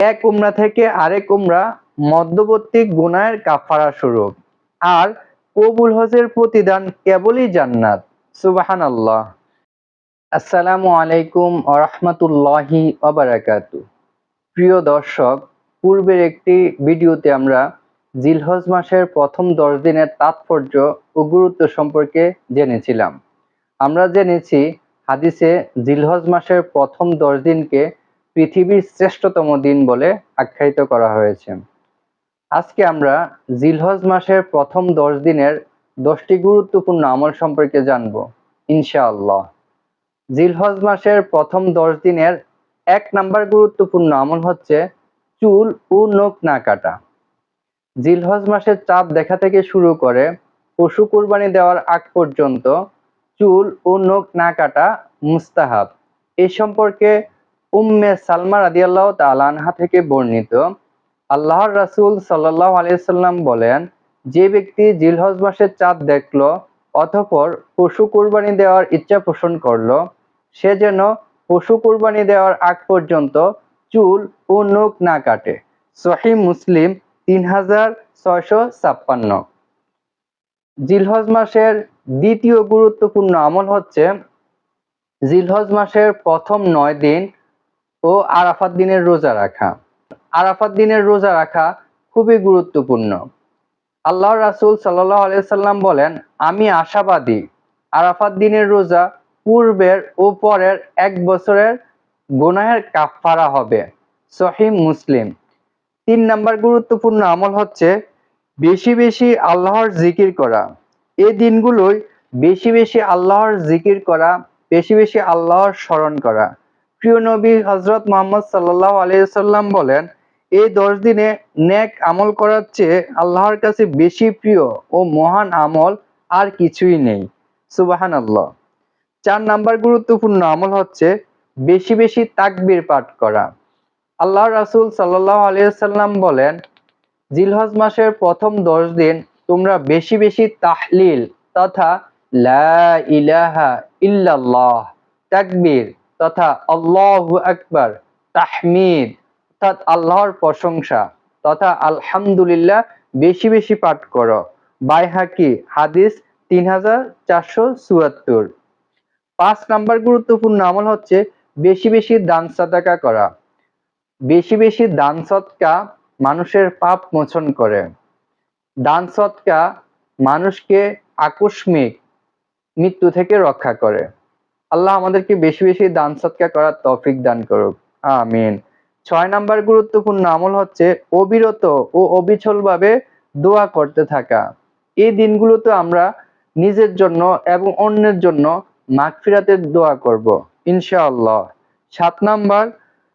এক উমরা থেকে আরেক উমরা মধ্যবর্তী গুনাহের কাফারা স্বরূপ, আর কবুল হজের প্রতিদান কেবলই জান্নাত। সুবহানাল্লাহ। আসসালামু আলাইকুম ওয়া রাহমাতুল্লাহি ওয়া বারাকাতুহু। প্রিয় দর্শক, পূর্বের একটি ভিডিওতে আমরা জিলহজ মাসের প্রথম 10 দিনের তাৎপর্য ও গুরুত্ব সম্পর্কে জেনেছিলাম। আমরা জেনেছি হাদিসে জিলহজ মাসের প্রথম 10 দিনকে পৃথিবীর শ্রেষ্ঠতম দিন বলে আখ্যায়িত করা হয়েছে। আজকে আমরা জিলহজ মাসের প্রথম 10 দিনের 10টি গুরুত্বপূর্ণ আমল সম্পর্কে জানব ইনশাআল্লাহ। জিলহজ মাসের প্রথম 10 দিনের 1 নাম্বার গুরুত্বপূর্ণ আমল হচ্ছে চুল ও নখ না কাটা। জিলহজ মাসের চাঁদ দেখা থেকে শুরু করে পশু কুরবানি দেওয়ার আগ পর্যন্ত চুল ও নখ না কাটা মুস্তাহাব। এই সম্পর্কে উম্মে সালমা রাদিয়াল্লাহু তাআলা আনহা থেকে বর্ণিত, আল্লাহর রাসূল সাল্লাল্লাহু আলাইহি সাল্লাম বলেন, যে ব্যক্তি জিলহজ মাসের চাঁদ দেখল অতঃপর পশু কুরবানি দেওয়ার ইচ্ছা পোষণ করল, সে যেন পশু কুরবানি দেওয়ার আগ পর্যন্ত চুল ও নখ না কাটে। সহিহ মুসলিম 3656। জিলহজ মাসের দ্বিতীয় গুরুত্বপূর্ণ আমল হচ্ছে জিলহজ মাসের প্রথম 9 দিন ও আরাফাত দিনের রোজা রাখা। আরাফাত দিনের রোজা রাখা খুবই গুরুত্বপূর্ণ। আল্লাহর রাসূল সাল্লাল্লাহু আলাইহি সাল্লাম বলেন, আমি আশাবাদী আরাফাত দিনের রোজা পূর্বের ও পরের 1 বছরের গুনাহের কাফফারা হবে। সহিহ মুসলিম। 3 নাম্বার গুরুত্বপূর্ণ আমল হচ্ছে বেশি বেশি আল্লাহর জিকির করা। এই দিনগুলোই বেশি বেশি আল্লাহর জিকির করা, বেশি বেশি আল্লাহর স্মরণ করা। প্রিয় নবী হযরত মুহাম্মদ সাল্লাল্লাহু আলাইহি সাল্লাম বলেন, এই 10 দিনে নেক আমল করার চেয়ে আল্লাহর কাছে বেশি প্রিয় ও মহান আমল আর কিছুই নেই। সুবহানাল্লাহ। 4 নাম্বার গুরুত্বপূর্ণ আমল হচ্ছে বেশি বেশি তাকবীর পাঠ করা। আল্লাহর রাসূল সাল্লাল্লাহু আলাইহি সাল্লাম বলেন, জিলহজ মাসের প্রথম 10 দিন তোমরা বেশি বেশি তাহলিল তথা লা ইলাহা ইল্লাল্লাহ, তাকবীর তথা আল্লাহু আকবার, তাহমিদ অর্থাৎ আল্লাহর প্রশংসা তথা আলহামদুলিল্লাহ বেশি বেশি পাঠ করো। বাইহাকি হাদিস 3474। 5 নাম্বার গুরুত্বপূর্ণ আমল হচ্ছে বেশি বেশি দান সাদাকা করা। বেশি বেশি দান সদকা মানুষের পাপ মোচন করে। দান সদকা মানুষকে আকস্মিক মৃত্যু থেকে রক্ষা করে। আল্লাহ আমাদেরকে বেশি বেশি দান সদকা করার তৌফিক দান করুক, আমিন। 6 নাম্বার গুরুত্বপূর্ণ আমল হচ্ছে অবিরত ও অবিচলভাবে দোয়া করতে থাকা। এই দিনগুলোতে আমরা নিজের জন্য এবং অন্যের জন্য মাগফিরাতের দোয়া করব ইনশাআল্লাহ। 7 নাম্বার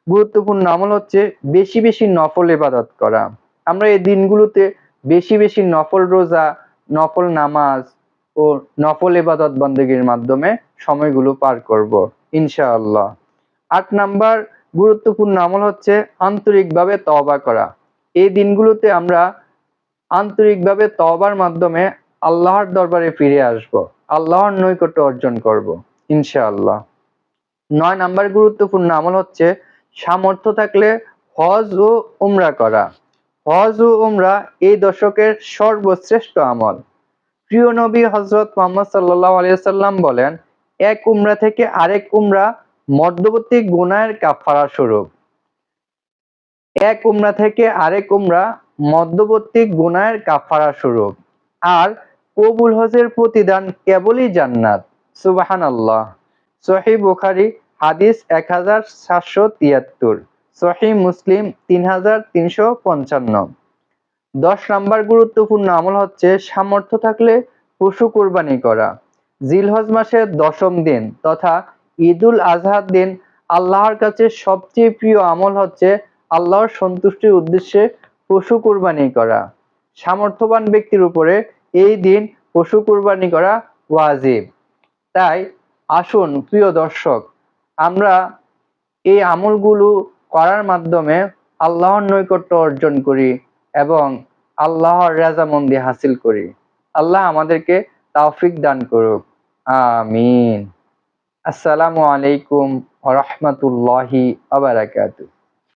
গুরুত্বপূর্ণ আমল হচ্ছে বেশি বেশি নফল ইবাদত করা। আমরা এই দিনগুলোতে বেশি বেশি নফল রোজা, নফল নামাজ ও নফল ইবাদত বন্দেগীর মাধ্যমে সময়গুলো পার করব ইনশাআল্লাহ। 8 নাম্বার গুরুত্বপূর্ণ আমল হচ্ছে আন্তরিকভাবে তওবা করা। এই দিনগুলোতে আমরা আন্তরিকভাবে তওবার মাধ্যমে আল্লাহর দরবারে ফিরে আসব, আল্লাহর নৈকট্য অর্জন করব ইনশাআল্লাহ। 9 নাম্বার গুরুত্বপূর্ণ আমল হচ্ছে সামর্থ্য থাকলে হজ ও উমরা করা। হজ ও উমরা এই দশকের সর্বশ্রেষ্ঠ আমল। প্রিয় নবী হযরত মুহাম্মদ সাল্লাল্লাহু আলাইহি সাল্লাম বলেন, এক উমরা থেকে আরেক উমরা মধ্যবর্তী গুনাহের কাফারা স্বরূপ। এক উমরা থেকে আরেক উমরা মধ্যবর্তী গুনাহের কাফারা স্বরূপ, আর কবুল হজের প্রতিদান কেবলই জান্নাত। সুবহানাল্লাহ। সহিহ বুখারী হাদিস 1773, সহিহ মুসলিম 3355। 10 নাম্বার গুরুত্বপূর্ণ আমল হচ্ছে সামর্থ্য থাকলে পশু কুরবানি করা। জিলহজ মাসের 10ম দিন তথা ঈদুল আজহার দিন আল্লাহর কাছে সবচেয়ে প্রিয় আমল হচ্ছে আল্লাহর সন্তুষ্টির উদ্দেশ্যে পশু কুরবানি করা। সামর্থ্যবান ব্যক্তির উপরে এই দিন পশু কুরবানি করা ওয়াজিব। তাই আসুন প্রিয় দর্শক, আমরা এই আমলগুলো করার মাধ্যমে আল্লাহর নৈকট্য অর্জন করি এবং আল্লাহর রাজামন্দি হাসিল করি। আল্লাহ আমাদেরকে তৌফিক দান করুক, আমিন। আসসালামু আলাইকুম ওয়া রাহমাতুল্লাহি ওয়া বারাকাতুহু।